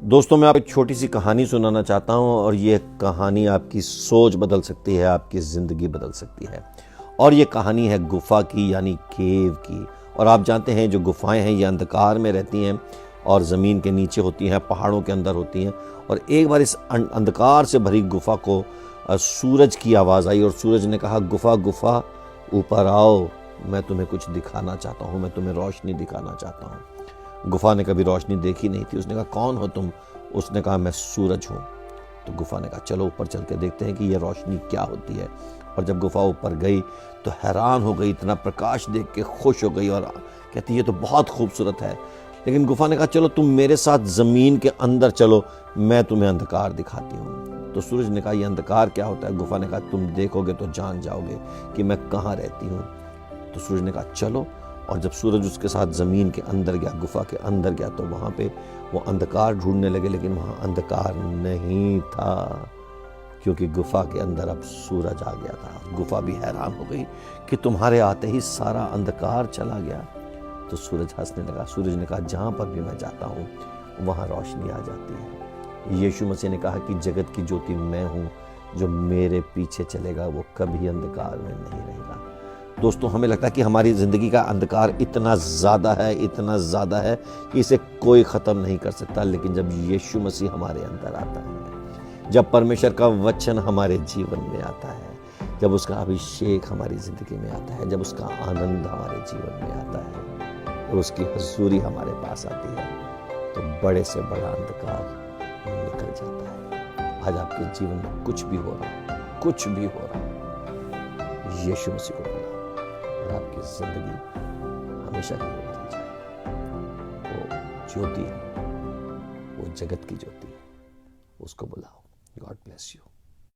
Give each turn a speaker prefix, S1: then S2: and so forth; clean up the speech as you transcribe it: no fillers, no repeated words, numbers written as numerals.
S1: दोस्तों, मैं आपको एक छोटी सी कहानी सुनाना चाहता हूँ और ये कहानी आपकी सोच बदल सकती है, आपकी ज़िंदगी बदल सकती है। और ये कहानी है गुफ़ा की, यानी केव की। और आप जानते हैं जो गुफ़ाएं हैं ये अंधकार में रहती हैं और ज़मीन के नीचे होती हैं, पहाड़ों के अंदर होती हैं। और एक बार इस अंधकार से भरी गुफ़ा को सूरज की आवाज़ आई और सूरज ने कहा, गुफ़ा गुफ़ा ऊपर आओ, मैं तुम्हें कुछ दिखाना चाहता हूँ, मैं तुम्हें रोशनी दिखाना चाहता हूँ। गुफ़ा ने कभी रोशनी देखी नहीं थी। उसने कहा, कौन हो तुम? उसने कहा, मैं सूरज हूँ। तो गुफ़ा ने कहा, चलो ऊपर चल के देखते हैं कि ये रोशनी क्या होती है। और जब गुफ़ा ऊपर गई तो हैरान हो गई, इतना प्रकाश देख के खुश हो गई और कहती ये तो बहुत खूबसूरत है। लेकिन गुफ़ा ने कहा, चलो तुम मेरे साथ ज़मीन के अंदर चलो, मैं तुम्हें अंधकार दिखाती हूँ। तो सूरज ने कहा, ये अंधकार क्या होता है? गुफ़ा ने कहा, तुम देखोगे तो जान जाओगे कि मैं कहाँ रहती हूँ। तो सूरज ने कहा, चलो। और जब सूरज उसके साथ ज़मीन के अंदर गया, गुफ़ा के अंदर गया, तो वहाँ पे वो अंधकार ढूंढने लगे, लेकिन वहाँ अंधकार नहीं था, क्योंकि गुफ़ा के अंदर अब सूरज आ गया था। गुफ़ा भी हैरान हो गई कि तुम्हारे आते ही सारा अंधकार चला गया। तो सूरज हंसने लगा। सूरज ने कहा, जहाँ पर भी मैं जाता हूँ वहाँ रोशनी आ जाती है। यीशु मसीह ने कहा कि जगत की ज्योति मैं हूँ, जो मेरे पीछे चलेगा वो कभी अंधकार में नहीं रहेगा। दोस्तों, हमें लगता है कि हमारी ज़िंदगी का अंधकार इतना ज़्यादा है कि इसे कोई ख़त्म नहीं कर सकता। लेकिन जब यीशु मसीह हमारे अंदर आता है, जब परमेश्वर का वचन हमारे जीवन में आता है, जब उसका अभिषेक हमारी ज़िंदगी में आता है, जब उसका आनंद हमारे जीवन में आता है, जब उसकी हजूरी हमारे पास आती है, तो बड़े से बड़ा अंधकार निकल जाता है। आज आपके जीवन में कुछ भी हो रहा है, कुछ भी हो रहा है, यीशु मसीह को बुलाओ और आपकी ज़िंदगी हमेशा के लिए बदल जाए। वो ज्योति है, वो जगत की ज्योति है, उसको बुलाओ। God bless you.